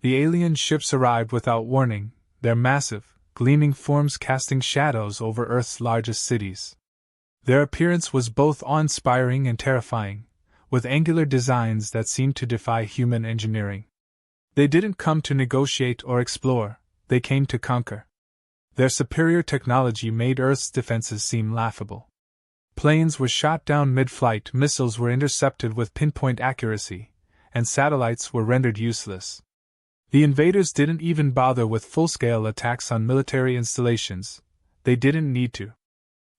The alien ships arrived without warning, their massive, gleaming forms casting shadows over Earth's largest cities. Their appearance was both awe-inspiring and terrifying, with angular designs that seemed to defy human engineering. They didn't come to negotiate or explore, they came to conquer. Their superior technology made Earth's defenses seem laughable. Planes were shot down mid-flight, missiles were intercepted with pinpoint accuracy, and satellites were rendered useless. The invaders didn't even bother with full-scale attacks on military installations. They didn't need to.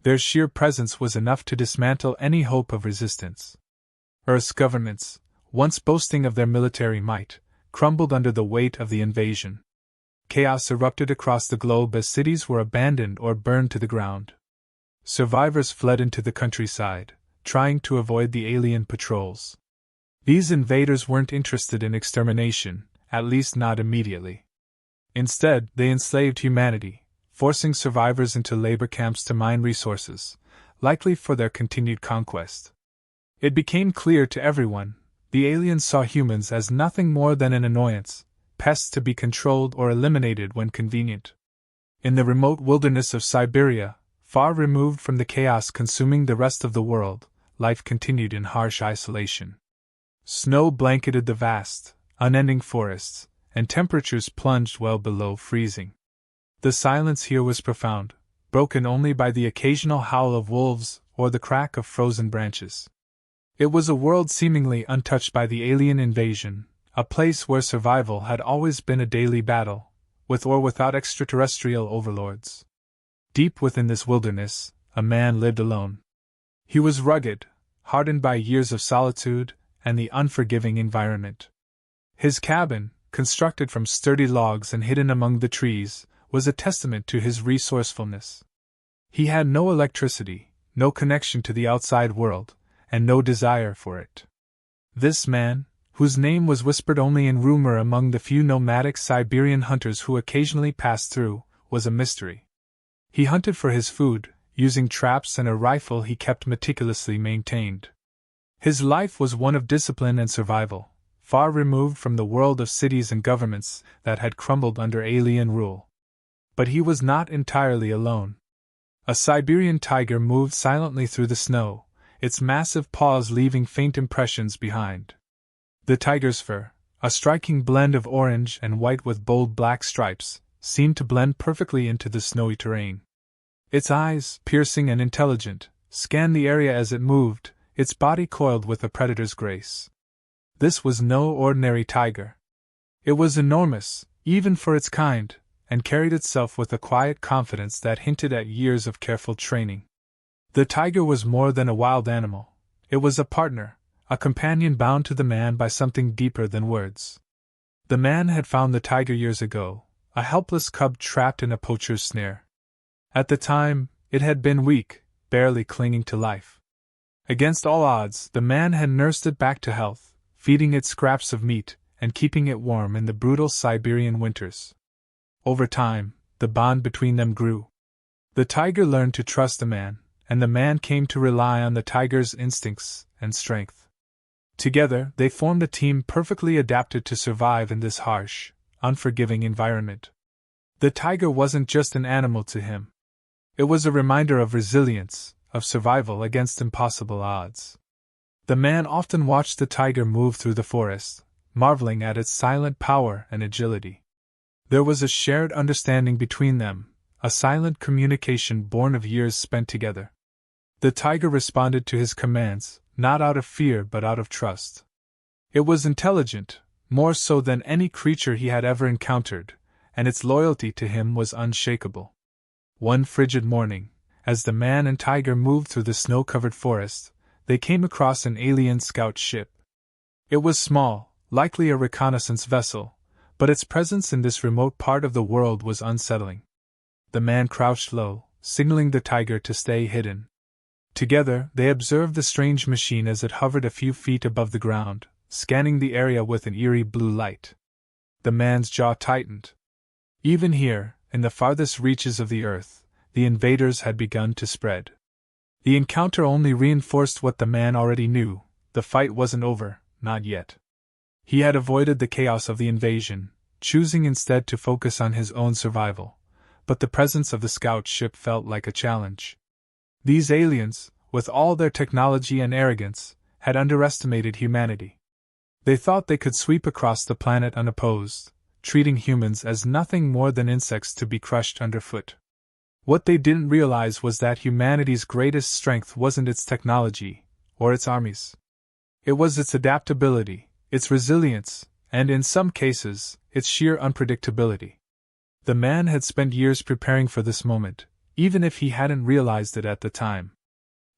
Their sheer presence was enough to dismantle any hope of resistance. Earth's governments, once boasting of their military might, crumbled under the weight of the invasion. Chaos erupted across the globe as cities were abandoned or burned to the ground. Survivors fled into the countryside, trying to avoid the alien patrols. These invaders weren't interested in extermination, at least not immediately. Instead, they enslaved humanity, forcing survivors into labor camps to mine resources, likely for their continued conquest. It became clear to everyone, the aliens saw humans as nothing more than an annoyance, pests to be controlled or eliminated when convenient. In the remote wilderness of Siberia, far removed from the chaos consuming the rest of the world, life continued in harsh isolation. Snow blanketed the vast, unending forests, and temperatures plunged well below freezing. The silence here was profound, broken only by the occasional howl of wolves or the crack of frozen branches. It was a world seemingly untouched by the alien invasion, a place where survival had always been a daily battle, with or without extraterrestrial overlords. Deep within this wilderness, a man lived alone. He was rugged, hardened by years of solitude and the unforgiving environment. His cabin, constructed from sturdy logs and hidden among the trees, was a testament to his resourcefulness. He had no electricity, no connection to the outside world, and no desire for it. This man, whose name was whispered only in rumor among the few nomadic Siberian hunters who occasionally passed through, was a mystery. He hunted for his food, using traps and a rifle he kept meticulously maintained. His life was one of discipline and survival, far removed from the world of cities and governments that had crumbled under alien rule. But he was not entirely alone. A Siberian tiger moved silently through the snow, its massive paws leaving faint impressions behind. The tiger's fur, a striking blend of orange and white with bold black stripes, seemed to blend perfectly into the snowy terrain. Its eyes, piercing and intelligent, scanned the area as it moved, its body coiled with a predator's grace. This was no ordinary tiger. It was enormous, even for its kind, and carried itself with a quiet confidence that hinted at years of careful training. The tiger was more than a wild animal. It was a partner, a companion bound to the man by something deeper than words. The man had found the tiger years ago, a helpless cub trapped in a poacher's snare. At the time, it had been weak, barely clinging to life. Against all odds, the man had nursed it back to health, feeding it scraps of meat and keeping it warm in the brutal Siberian winters. Over time, the bond between them grew. The tiger learned to trust the man, and the man came to rely on the tiger's instincts and strength. Together, they formed a team perfectly adapted to survive in this harsh, unforgiving environment. The tiger wasn't just an animal to him. It was a reminder of resilience, of survival against impossible odds. The man often watched the tiger move through the forest, marveling at its silent power and agility. There was a shared understanding between them, a silent communication born of years spent together. The tiger responded to his commands, not out of fear but out of trust. It was intelligent, more so than any creature he had ever encountered, and its loyalty to him was unshakable. One frigid morning, as the man and tiger moved through the snow-covered forest, they came across an alien scout ship. It was small, likely a reconnaissance vessel, but its presence in this remote part of the world was unsettling. The man crouched low, signaling the tiger to stay hidden. Together, they observed the strange machine as it hovered a few feet above the ground, scanning the area with an eerie blue light. The man's jaw tightened. Even here, in the farthest reaches of the earth, the invaders had begun to spread. The encounter only reinforced what the man already knew: the fight wasn't over, not yet. He had avoided the chaos of the invasion, choosing instead to focus on his own survival, but the presence of the scout ship felt like a challenge. These aliens, with all their technology and arrogance, had underestimated humanity. They thought they could sweep across the planet unopposed, treating humans as nothing more than insects to be crushed underfoot. What they didn't realize was that humanity's greatest strength wasn't its technology, or its armies. It was its adaptability, its resilience, and in some cases, its sheer unpredictability. The man had spent years preparing for this moment, even if he hadn't realized it at the time.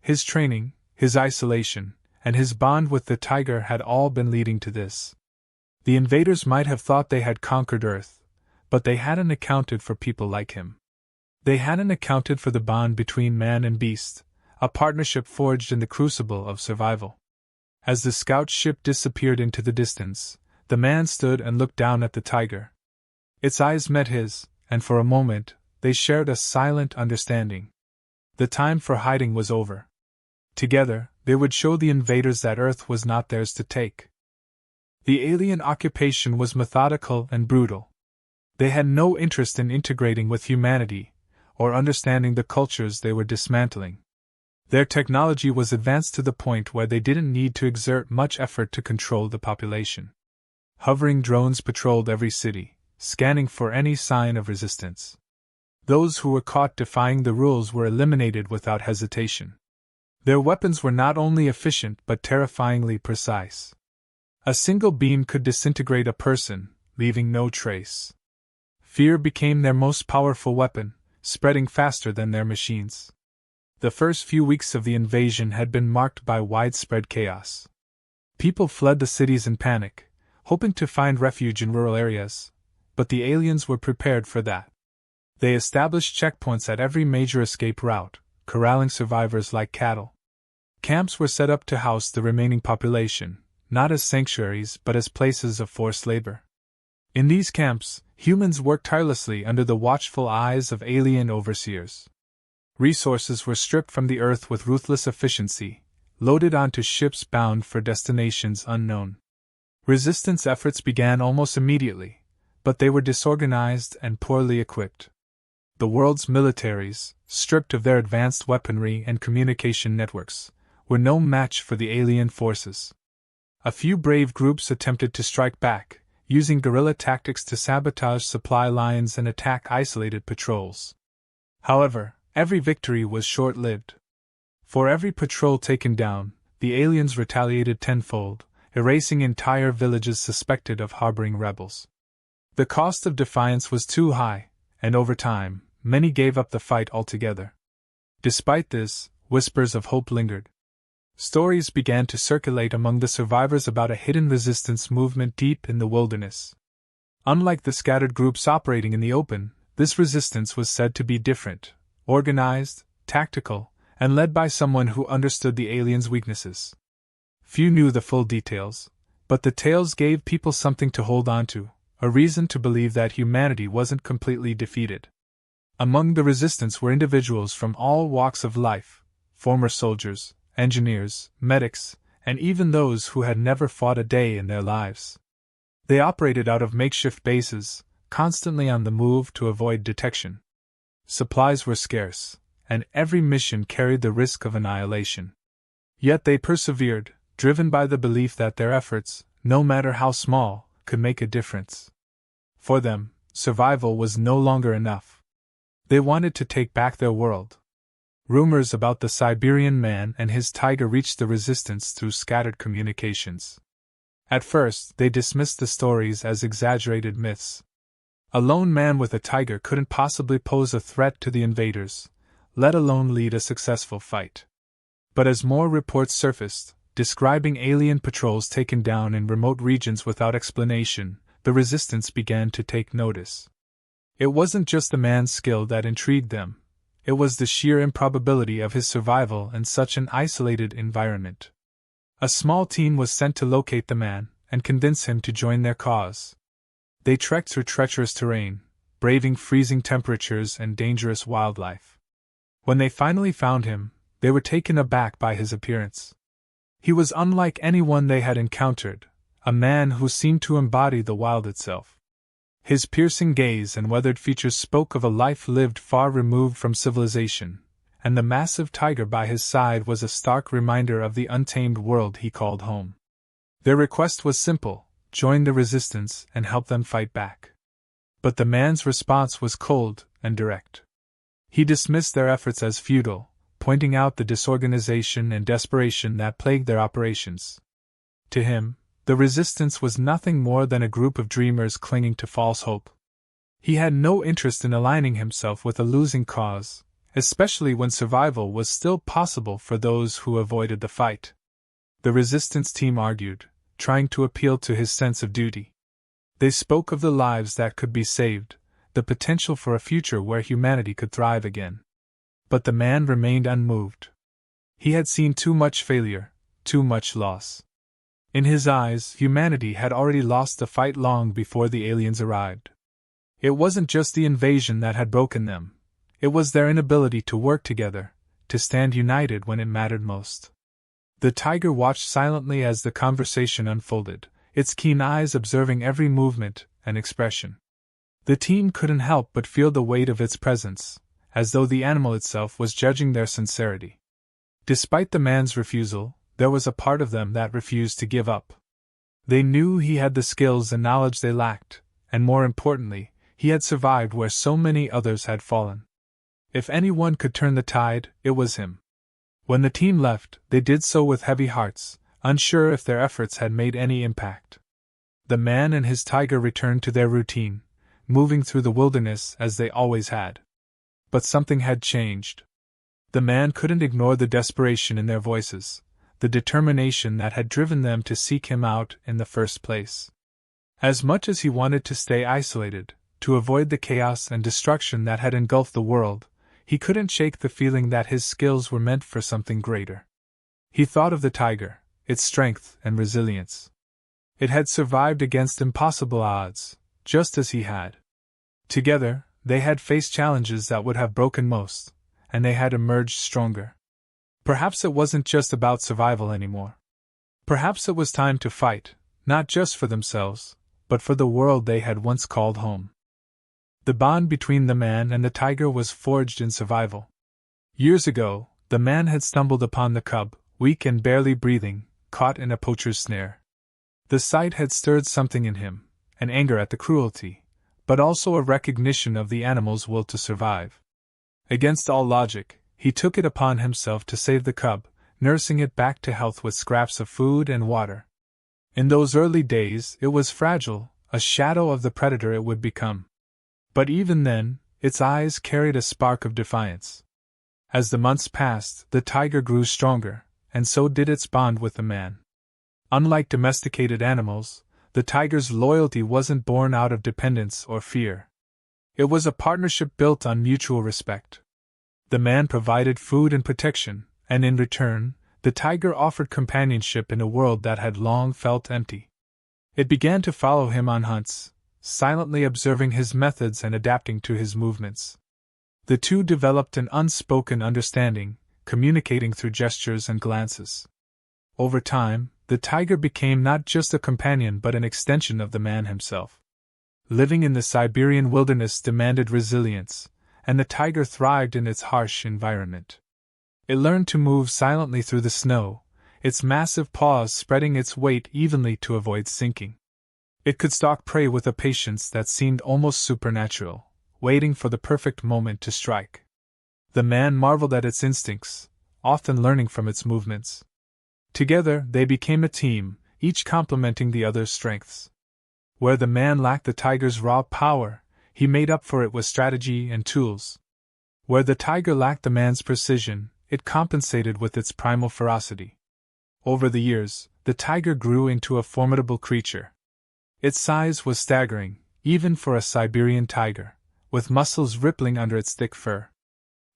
His training, his isolation, and his bond with the tiger had all been leading to this. The invaders might have thought they had conquered Earth, but they hadn't accounted for people like him. They hadn't accounted for the bond between man and beast, a partnership forged in the crucible of survival. As the scout ship disappeared into the distance, the man stood and looked down at the tiger. Its eyes met his, and for a moment, they shared a silent understanding. The time for hiding was over. Together, they would show the invaders that Earth was not theirs to take. The alien occupation was methodical and brutal. They had no interest in integrating with humanity, or understanding the cultures they were dismantling. Their technology was advanced to the point where they didn't need to exert much effort to control the population. Hovering drones patrolled every city, scanning for any sign of resistance. Those who were caught defying the rules were eliminated without hesitation. Their weapons were not only efficient but terrifyingly precise. A single beam could disintegrate a person, leaving no trace. Fear became their most powerful weapon, spreading faster than their machines. The first few weeks of the invasion had been marked by widespread chaos. People fled the cities in panic, hoping to find refuge in rural areas, but the aliens were prepared for that. They established checkpoints at every major escape route, corralling survivors like cattle. Camps were set up to house the remaining population, not as sanctuaries but as places of forced labor. In these camps, humans worked tirelessly under the watchful eyes of alien overseers. Resources were stripped from the earth with ruthless efficiency, loaded onto ships bound for destinations unknown. Resistance efforts began almost immediately, but they were disorganized and poorly equipped. The world's militaries, stripped of their advanced weaponry and communication networks, were no match for the alien forces. A few brave groups attempted to strike back, using guerrilla tactics to sabotage supply lines and attack isolated patrols. However, every victory was short-lived. For every patrol taken down, the aliens retaliated tenfold, erasing entire villages suspected of harboring rebels. The cost of defiance was too high, and over time, many gave up the fight altogether. Despite this, whispers of hope lingered. Stories began to circulate among the survivors about a hidden resistance movement deep in the wilderness. Unlike the scattered groups operating in the open, this resistance was said to be different, organized, tactical, and led by someone who understood the aliens' weaknesses. Few knew the full details, but the tales gave people something to hold on to, a reason to believe that humanity wasn't completely defeated. Among the resistance were individuals from all walks of life, former soldiers, engineers, medics, and even those who had never fought a day in their lives. They operated out of makeshift bases, constantly on the move to avoid detection. Supplies were scarce, and every mission carried the risk of annihilation. Yet they persevered, driven by the belief that their efforts, no matter how small, could make a difference. For them, survival was no longer enough. They wanted to take back their world. Rumors about the Siberian man and his tiger reached the resistance through scattered communications. At first, they dismissed the stories as exaggerated myths. A lone man with a tiger couldn't possibly pose a threat to the invaders, let alone lead a successful fight. But as more reports surfaced, describing alien patrols taken down in remote regions without explanation, the resistance began to take notice. It wasn't just the man's skill that intrigued them. It was the sheer improbability of his survival in such an isolated environment. A small team was sent to locate the man and convince him to join their cause. They trekked through treacherous terrain, braving freezing temperatures and dangerous wildlife. When they finally found him, they were taken aback by his appearance. He was unlike anyone they had encountered, a man who seemed to embody the wild itself. His piercing gaze and weathered features spoke of a life lived far removed from civilization, and the massive tiger by his side was a stark reminder of the untamed world he called home. Their request was simple: join the resistance and help them fight back. But the man's response was cold and direct. He dismissed their efforts as futile, pointing out the disorganization and desperation that plagued their operations. To him, the resistance was nothing more than a group of dreamers clinging to false hope. He had no interest in aligning himself with a losing cause, especially when survival was still possible for those who avoided the fight. The resistance team argued, trying to appeal to his sense of duty. They spoke of the lives that could be saved, the potential for a future where humanity could thrive again. But the man remained unmoved. He had seen too much failure, too much loss. In his eyes, humanity had already lost the fight long before the aliens arrived. It wasn't just the invasion that had broken them, it was their inability to work together, to stand united when it mattered most. The tiger watched silently as the conversation unfolded, its keen eyes observing every movement and expression. The team couldn't help but feel the weight of its presence, as though the animal itself was judging their sincerity. Despite the man's refusal, there was a part of them that refused to give up. They knew he had the skills and knowledge they lacked, and more importantly, he had survived where so many others had fallen. If anyone could turn the tide, it was him. When the team left, they did so with heavy hearts, unsure if their efforts had made any impact. The man and his tiger returned to their routine, moving through the wilderness as they always had. But something had changed. The man couldn't ignore the desperation in their voices, the determination that had driven them to seek him out in the first place. As much as he wanted to stay isolated, to avoid the chaos and destruction that had engulfed the world, he couldn't shake the feeling that his skills were meant for something greater. He thought of the tiger, its strength and resilience. It had survived against impossible odds, just as he had. Together, they had faced challenges that would have broken most, and they had emerged stronger. Perhaps it wasn't just about survival anymore. Perhaps it was time to fight, not just for themselves, but for the world they had once called home. The bond between the man and the tiger was forged in survival. Years ago, the man had stumbled upon the cub, weak and barely breathing, caught in a poacher's snare. The sight had stirred something in him, an anger at the cruelty, but also a recognition of the animal's will to survive. Against all logic, he took it upon himself to save the cub, nursing it back to health with scraps of food and water. In those early days, it was fragile, a shadow of the predator it would become. But even then, its eyes carried a spark of defiance. As the months passed, the tiger grew stronger, and so did its bond with the man. Unlike domesticated animals, the tiger's loyalty wasn't born out of dependence or fear. It was a partnership built on mutual respect. The man provided food and protection, and in return, the tiger offered companionship in a world that had long felt empty. It began to follow him on hunts, silently observing his methods and adapting to his movements. The two developed an unspoken understanding, communicating through gestures and glances. Over time, the tiger became not just a companion but an extension of the man himself. Living in the Siberian wilderness demanded resilience, and the tiger thrived in its harsh environment. It learned to move silently through the snow, its massive paws spreading its weight evenly to avoid sinking. It could stalk prey with a patience that seemed almost supernatural, waiting for the perfect moment to strike. The man marveled at its instincts, often learning from its movements. Together, they became a team, each complementing the other's strengths. Where the man lacked the tiger's raw power, he made up for it with strategy and tools. Where the tiger lacked the man's precision, it compensated with its primal ferocity. Over the years, the tiger grew into a formidable creature. Its size was staggering, even for a Siberian tiger, with muscles rippling under its thick fur.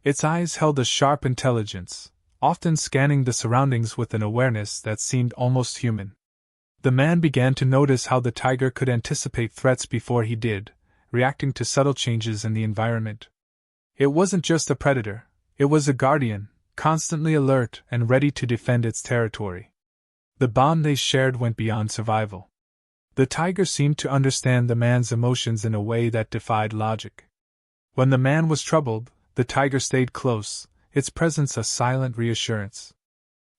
Its eyes held a sharp intelligence, often scanning the surroundings with an awareness that seemed almost human. The man began to notice how the tiger could anticipate threats before he did, reacting to subtle changes in the environment. It wasn't just a predator, it was a guardian, constantly alert and ready to defend its territory. The bond they shared went beyond survival. The tiger seemed to understand the man's emotions in a way that defied logic. When the man was troubled, the tiger stayed close, its presence a silent reassurance.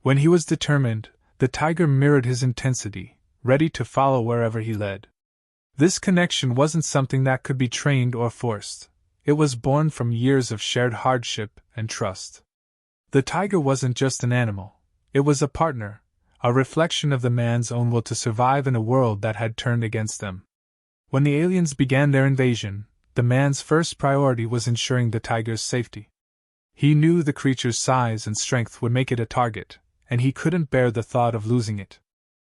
When he was determined, the tiger mirrored his intensity, ready to follow wherever he led. This connection wasn't something that could be trained or forced. It was born from years of shared hardship and trust. The tiger wasn't just an animal, it was a partner, a reflection of the man's own will to survive in a world that had turned against them. When the aliens began their invasion, the man's first priority was ensuring the tiger's safety. He knew the creature's size and strength would make it a target, and he couldn't bear the thought of losing it.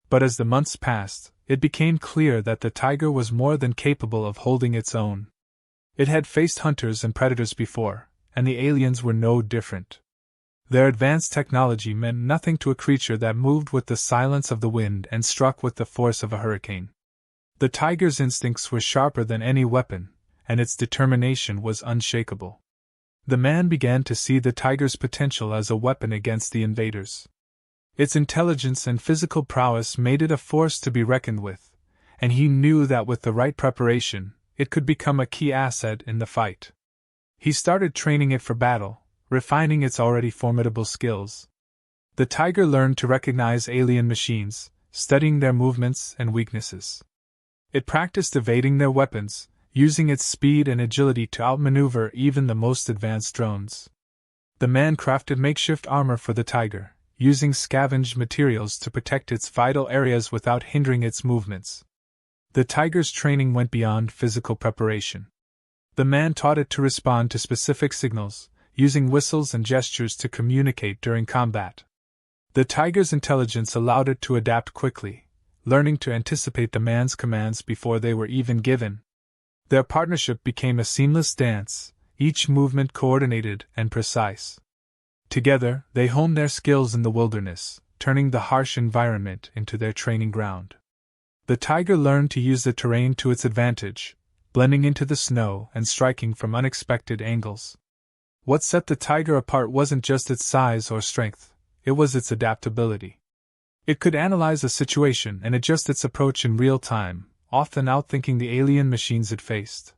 But as the months passed, it became clear that the tiger was more than capable of holding its own. It had faced hunters and predators before, and the aliens were no different. Their advanced technology meant nothing to a creature that moved with the silence of the wind and struck with the force of a hurricane. The tiger's instincts were sharper than any weapon, and its determination was unshakable. The man began to see the tiger's potential as a weapon against the invaders. Its intelligence and physical prowess made it a force to be reckoned with, and he knew that with the right preparation, it could become a key asset in the fight. He started training it for battle, refining its already formidable skills. The tiger learned to recognize alien machines, studying their movements and weaknesses. It practiced evading their weapons, using its speed and agility to outmaneuver even the most advanced drones. The man crafted makeshift armor for the tiger, using scavenged materials to protect its vital areas without hindering its movements. The tiger's training went beyond physical preparation. The man taught it to respond to specific signals, using whistles and gestures to communicate during combat. The tiger's intelligence allowed it to adapt quickly, learning to anticipate the man's commands before they were even given. Their partnership became a seamless dance, each movement coordinated and precise. Together, they honed their skills in the wilderness, turning the harsh environment into their training ground. The tiger learned to use the terrain to its advantage, blending into the snow and striking from unexpected angles. What set the tiger apart wasn't just its size or strength, it was its adaptability. It could analyze a situation and adjust its approach in real time, often outthinking the alien machines it faced.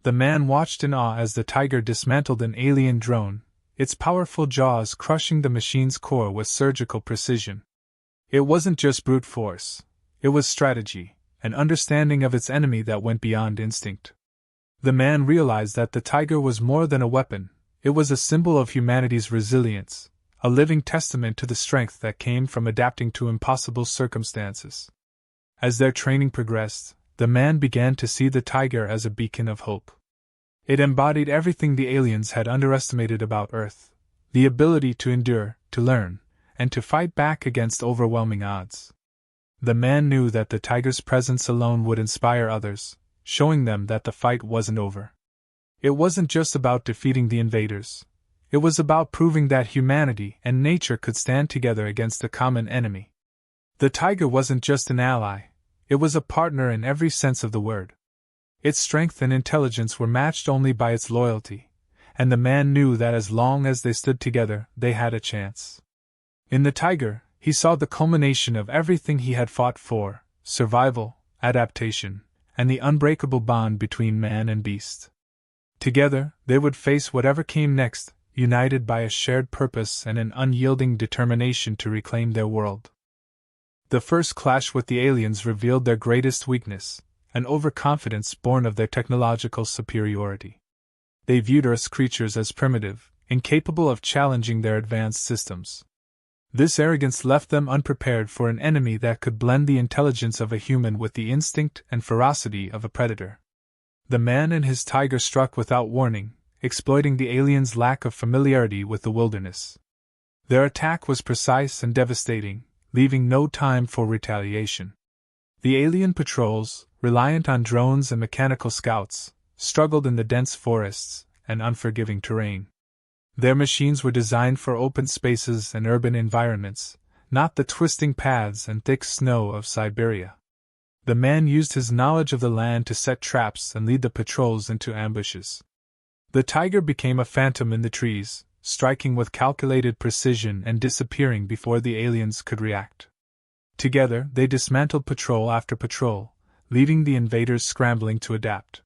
The man watched in awe as the tiger dismantled an alien drone, its powerful jaws crushing the machine's core with surgical precision. It wasn't just brute force, it was strategy, an understanding of its enemy that went beyond instinct. The man realized that the tiger was more than a weapon, it was a symbol of humanity's resilience, a living testament to the strength that came from adapting to impossible circumstances. As their training progressed, the man began to see the tiger as a beacon of hope. It embodied everything the aliens had underestimated about Earth: the ability to endure, to learn, and to fight back against overwhelming odds. The man knew that the tiger's presence alone would inspire others, showing them that the fight wasn't over. It wasn't just about defeating the invaders. It was about proving that humanity and nature could stand together against a common enemy. The tiger wasn't just an ally, it was a partner in every sense of the word. Its strength and intelligence were matched only by its loyalty, and the man knew that as long as they stood together, they had a chance. In the tiger, he saw the culmination of everything he had fought for: survival, adaptation, and the unbreakable bond between man and beast. Together, they would face whatever came next, united by a shared purpose and an unyielding determination to reclaim their world. The first clash with the aliens revealed their greatest weakness: an overconfidence born of their technological superiority. They viewed Earth's creatures as primitive, incapable of challenging their advanced systems. This arrogance left them unprepared for an enemy that could blend the intelligence of a human with the instinct and ferocity of a predator. The man and his tiger struck without warning, exploiting the aliens' lack of familiarity with the wilderness. Their attack was precise and devastating, leaving no time for retaliation. The alien patrols, reliant on drones and mechanical scouts, struggled in the dense forests and unforgiving terrain. Their machines were designed for open spaces and urban environments, not the twisting paths and thick snow of Siberia. The man used his knowledge of the land to set traps and lead the patrols into ambushes. The tiger became a phantom in the trees, striking with calculated precision and disappearing before the aliens could react. Together, they dismantled patrol after patrol, leaving the invaders scrambling to adapt.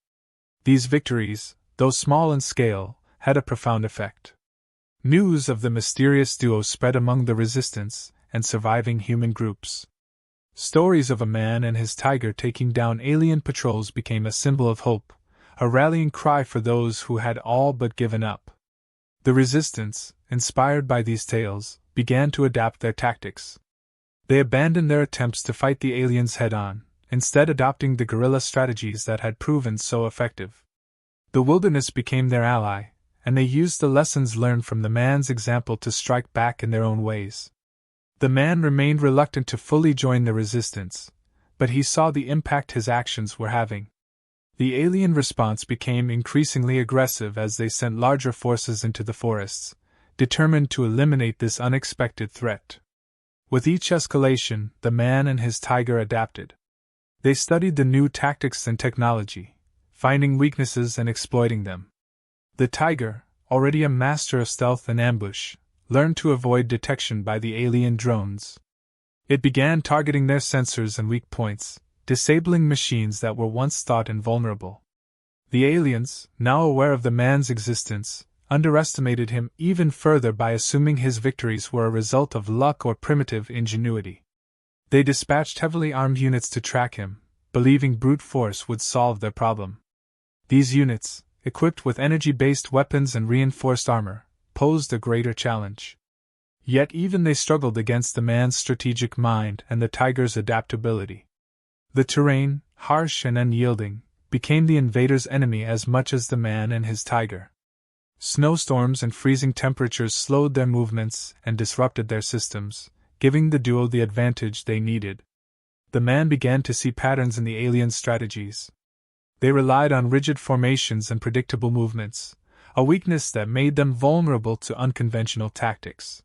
These victories, though small in scale, had a profound effect. News of the mysterious duo spread among the resistance and surviving human groups. Stories of a man and his tiger taking down alien patrols became a symbol of hope, a rallying cry for those who had all but given up. The resistance, inspired by these tales, began to adapt their tactics. They abandoned their attempts to fight the aliens head-on, instead adopting the guerrilla strategies that had proven so effective. The wilderness became their ally, and they used the lessons learned from the man's example to strike back in their own ways. The man remained reluctant to fully join the resistance, but he saw the impact his actions were having. The alien response became increasingly aggressive as they sent larger forces into the forests, determined to eliminate this unexpected threat. With each escalation, the man and his tiger adapted. They studied the new tactics and technology, finding weaknesses and exploiting them. The tiger, already a master of stealth and ambush, learned to avoid detection by the alien drones. It began targeting their sensors and weak points, disabling machines that were once thought invulnerable. The aliens, now aware of the man's existence, underestimated him even further by assuming his victories were a result of luck or primitive ingenuity. They dispatched heavily armed units to track him, believing brute force would solve their problem. These units, equipped with energy-based weapons and reinforced armor, posed a greater challenge. Yet even they struggled against the man's strategic mind and the tiger's adaptability. The terrain, harsh and unyielding, became the invader's enemy as much as the man and his tiger. Snowstorms and freezing temperatures slowed their movements and disrupted their systems, giving the duo the advantage they needed. The man began to see patterns in the aliens' strategies. They relied on rigid formations and predictable movements, a weakness that made them vulnerable to unconventional tactics.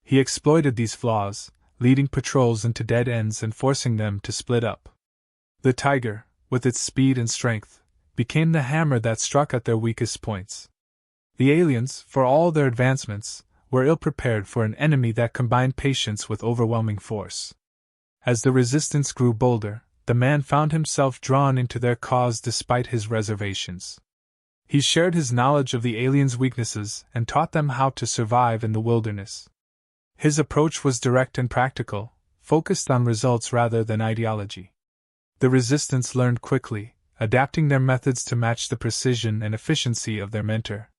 He exploited these flaws, leading patrols into dead ends and forcing them to split up. The tiger, with its speed and strength, became the hammer that struck at their weakest points. The aliens, for all their advancements, were ill-prepared for an enemy that combined patience with overwhelming force. As the resistance grew bolder, the man found himself drawn into their cause despite his reservations. He shared his knowledge of the aliens' weaknesses and taught them how to survive in the wilderness. His approach was direct and practical, focused on results rather than ideology. The resistance learned quickly, adapting their methods to match the precision and efficiency of their mentor.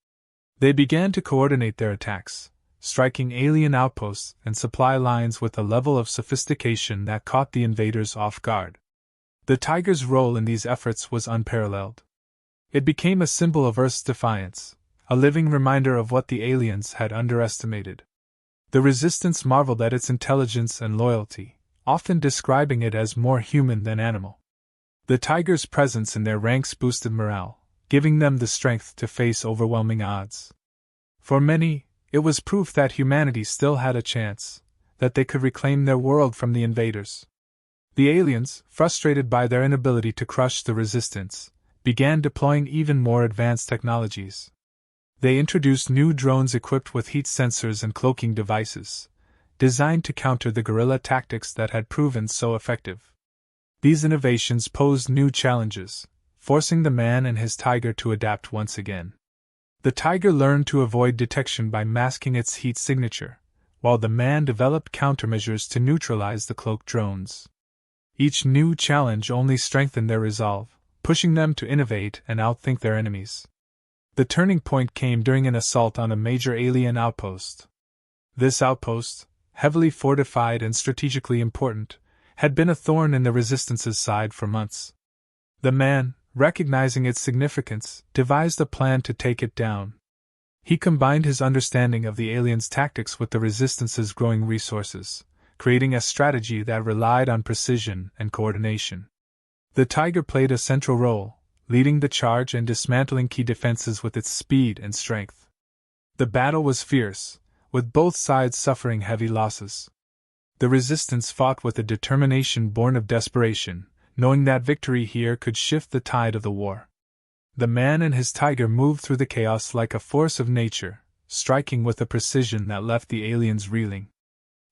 They began to coordinate their attacks, striking alien outposts and supply lines with a level of sophistication that caught the invaders off guard. The tiger's role in these efforts was unparalleled. It became a symbol of Earth's defiance, a living reminder of what the aliens had underestimated. The resistance marveled at its intelligence and loyalty, often describing it as more human than animal. The tiger's presence in their ranks boosted morale, giving them the strength to face overwhelming odds. For many, it was proof that humanity still had a chance, that they could reclaim their world from the invaders. The aliens, frustrated by their inability to crush the resistance, began deploying even more advanced technologies. They introduced new drones equipped with heat sensors and cloaking devices, designed to counter the guerrilla tactics that had proven so effective. These innovations posed new challenges, forcing the man and his tiger to adapt once again. The tiger learned to avoid detection by masking its heat signature, while the man developed countermeasures to neutralize the cloaked drones. Each new challenge only strengthened their resolve, pushing them to innovate and outthink their enemies. The turning point came during an assault on a major alien outpost. This outpost, heavily fortified and strategically important, had been a thorn in the Resistance's side for months. The man, recognizing its significance, devised a plan to take it down. He combined his understanding of the aliens' tactics with the Resistance's growing resources, creating a strategy that relied on precision and coordination. The tiger played a central role, leading the charge and dismantling key defenses with its speed and strength. The battle was fierce, with both sides suffering heavy losses. The Resistance fought with a determination born of desperation, knowing that victory here could shift the tide of the war. The man and his tiger moved through the chaos like a force of nature, striking with a precision that left the aliens reeling.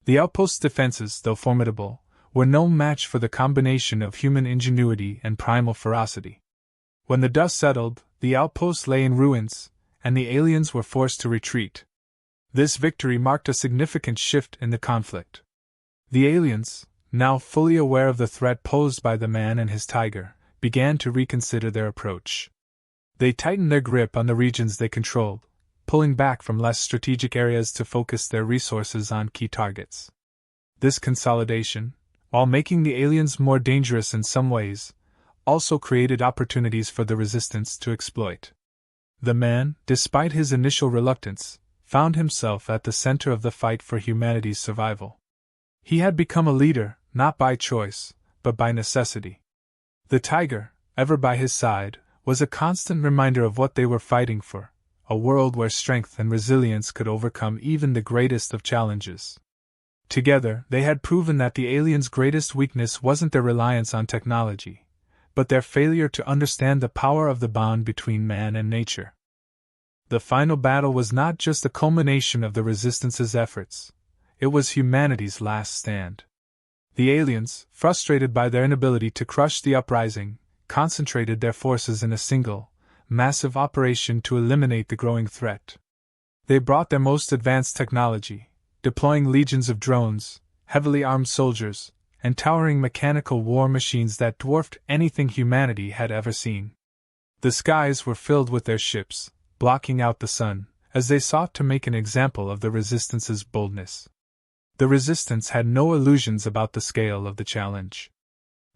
The outpost's defenses, though formidable, were no match for the combination of human ingenuity and primal ferocity. When the dust settled, the outpost lay in ruins, and the aliens were forced to retreat. This victory marked a significant shift in the conflict. The aliens, now fully aware of the threat posed by the man and his tiger, began to reconsider their approach. They tightened their grip on the regions they controlled, pulling back from less strategic areas to focus their resources on key targets. This consolidation, while making the aliens more dangerous in some ways, also created opportunities for the resistance to exploit. The man, despite his initial reluctance, found himself at the center of the fight for humanity's survival. He had become a leader, not by choice, but by necessity. The tiger, ever by his side, was a constant reminder of what they were fighting for, a world where strength and resilience could overcome even the greatest of challenges. Together, they had proven that the aliens' greatest weakness wasn't their reliance on technology, but their failure to understand the power of the bond between man and nature. The final battle was not just the culmination of the Resistance's efforts, it was humanity's last stand. The aliens, frustrated by their inability to crush the uprising, concentrated their forces in a single, massive operation to eliminate the growing threat. They brought their most advanced technology, deploying legions of drones, heavily armed soldiers, and towering mechanical war machines that dwarfed anything humanity had ever seen. The skies were filled with their ships, blocking out the sun, as they sought to make an example of the Resistance's boldness. The Resistance had no illusions about the scale of the challenge.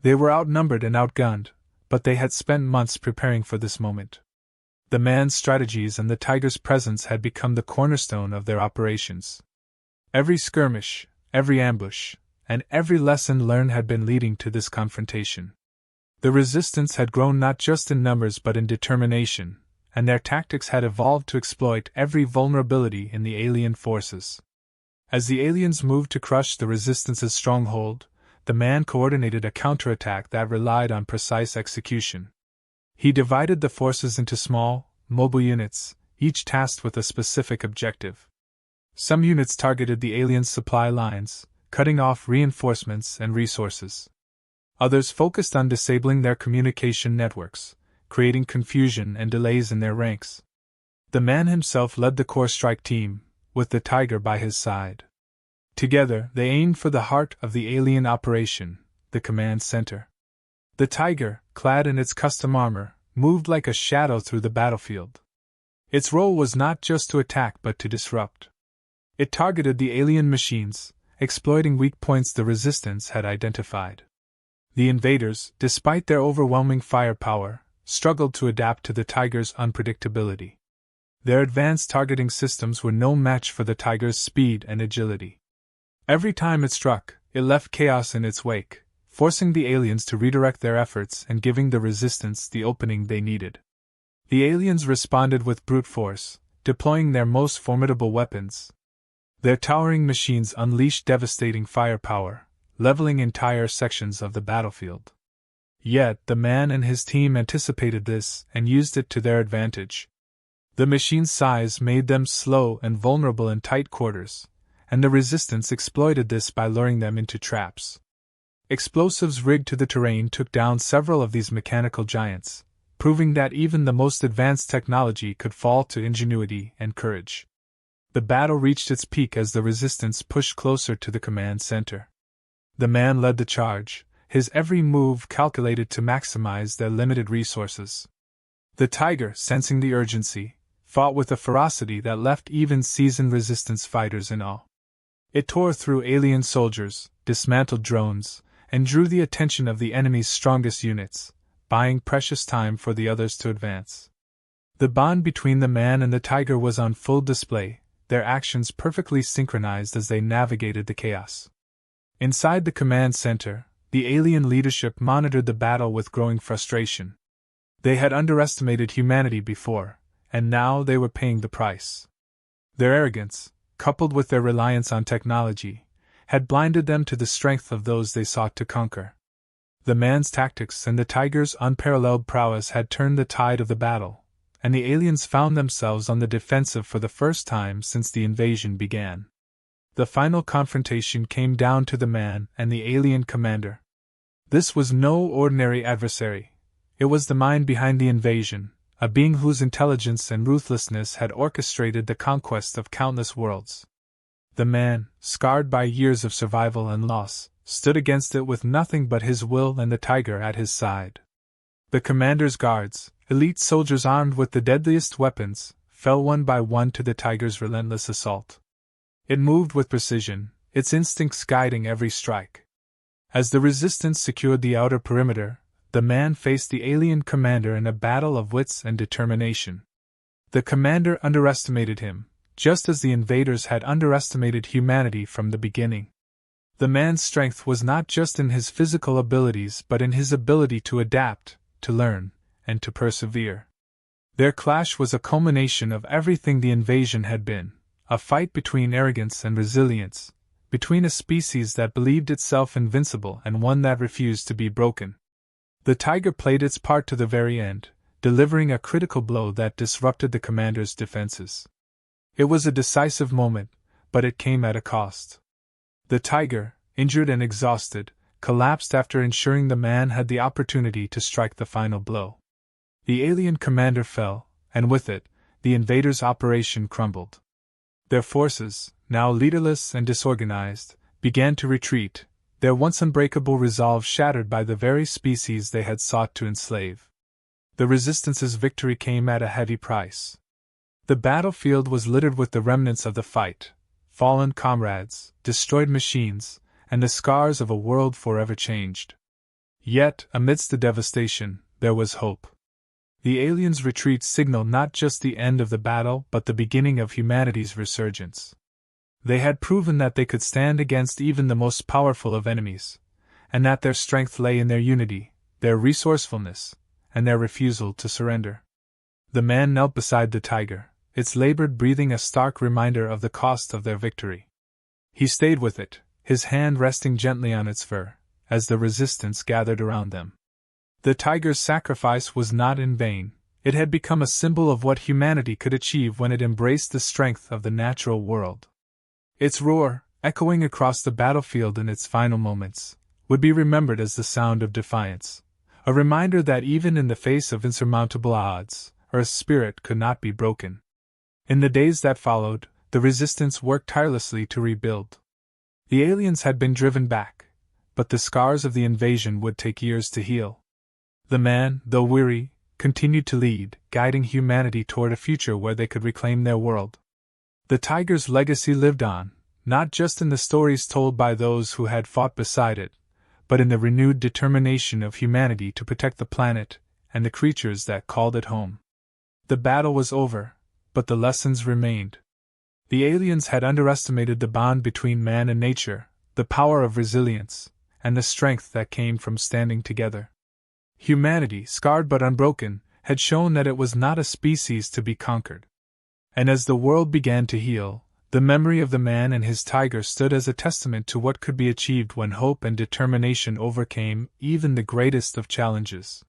They were outnumbered and outgunned, but they had spent months preparing for this moment. The man's strategies and the tiger's presence had become the cornerstone of their operations. Every skirmish, every ambush, and every lesson learned had been leading to this confrontation. The Resistance had grown not just in numbers but in determination, and their tactics had evolved to exploit every vulnerability in the alien forces. As the aliens moved to crush the Resistance's stronghold, the man coordinated a counterattack that relied on precise execution. He divided the forces into small, mobile units, each tasked with a specific objective. Some units targeted the aliens' supply lines, cutting off reinforcements and resources. Others focused on disabling their communication networks, creating confusion and delays in their ranks. The man himself led the core strike team, with the tiger by his side. Together, they aimed for the heart of the alien operation, the command center. The tiger, clad in its custom armor, moved like a shadow through the battlefield. Its role was not just to attack but to disrupt. It targeted the alien machines, exploiting weak points the Resistance had identified. The invaders, despite their overwhelming firepower, struggled to adapt to the tiger's unpredictability. Their advanced targeting systems were no match for the tiger's speed and agility. Every time it struck, it left chaos in its wake, forcing the aliens to redirect their efforts and giving the Resistance the opening they needed. The aliens responded with brute force, deploying their most formidable weapons. Their towering machines unleashed devastating firepower, leveling entire sections of the battlefield. Yet the man and his team anticipated this and used it to their advantage. The machine's size made them slow and vulnerable in tight quarters, and the Resistance exploited this by luring them into traps. Explosives rigged to the terrain took down several of these mechanical giants, proving that even the most advanced technology could fall to ingenuity and courage. The battle reached its peak as the Resistance pushed closer to the command center. The man led the charge, his every move calculated to maximize their limited resources. The tiger, sensing the urgency, fought with a ferocity that left even seasoned Resistance fighters in awe. It tore through alien soldiers, dismantled drones, and drew the attention of the enemy's strongest units, buying precious time for the others to advance. The bond between the man and the tiger was on full display, their actions perfectly synchronized as they navigated the chaos. Inside the command center, the alien leadership monitored the battle with growing frustration. They had underestimated humanity before, and now they were paying the price. Their arrogance, coupled with their reliance on technology, had blinded them to the strength of those they sought to conquer. The man's tactics and the tiger's unparalleled prowess had turned the tide of the battle, and the aliens found themselves on the defensive for the first time since the invasion began. the final confrontation came down to the man and the alien commander. This was no ordinary adversary. It was the mind behind the invasion, a being whose intelligence and ruthlessness had orchestrated the conquest of countless worlds. The man, scarred by years of survival and loss, stood against it with nothing but his will and the tiger at his side. The commander's guards, elite soldiers armed with the deadliest weapons, fell one by one to the tiger's relentless assault. It moved with precision, its instincts guiding every strike. As the resistance secured the outer perimeter, the man faced the alien commander in a battle of wits and determination. The commander underestimated him, just as the invaders had underestimated humanity from the beginning. The man's strength was not just in his physical abilities but in his ability to adapt, to learn, and to persevere. Their clash was a culmination of everything the invasion had been, a fight between arrogance and resilience, between a species that believed itself invincible and one that refused to be broken. The tiger played its part to the very end, delivering a critical blow that disrupted the commander's defenses. It was a decisive moment, but it came at a cost. The tiger, injured and exhausted, collapsed after ensuring the man had the opportunity to strike the final blow. The alien commander fell, and with it, the invaders' operation crumbled. Their forces, now leaderless and disorganized, began to retreat, their once unbreakable resolve shattered by the very species they had sought to enslave. The resistance's victory came at a heavy price. The battlefield was littered with the remnants of the fight, fallen comrades, destroyed machines, and the scars of a world forever changed. Yet, amidst the devastation, there was hope. The aliens' retreat signaled not just the end of the battle but the beginning of humanity's resurgence. They had proven that they could stand against even the most powerful of enemies, and that their strength lay in their unity, their resourcefulness, and their refusal to surrender. The man knelt beside the tiger, its labored breathing a stark reminder of the cost of their victory. He stayed with it, his hand resting gently on its fur, as the resistance gathered around them. The tiger's sacrifice was not in vain. It had become a symbol of what humanity could achieve when it embraced the strength of the natural world. Its roar, echoing across the battlefield in its final moments, would be remembered as the sound of defiance, a reminder that even in the face of insurmountable odds, Earth's spirit could not be broken. In the days that followed, the resistance worked tirelessly to rebuild. The aliens had been driven back, but the scars of the invasion would take years to heal. The man, though weary, continued to lead, guiding humanity toward a future where they could reclaim their world. The tiger's legacy lived on, not just in the stories told by those who had fought beside it, but in the renewed determination of humanity to protect the planet and the creatures that called it home. The battle was over, but the lessons remained. The aliens had underestimated the bond between man and nature, the power of resilience, and the strength that came from standing together. Humanity, scarred but unbroken, had shown that it was not a species to be conquered. And as the world began to heal, the memory of the man and his tiger stood as a testament to what could be achieved when hope and determination overcame even the greatest of challenges.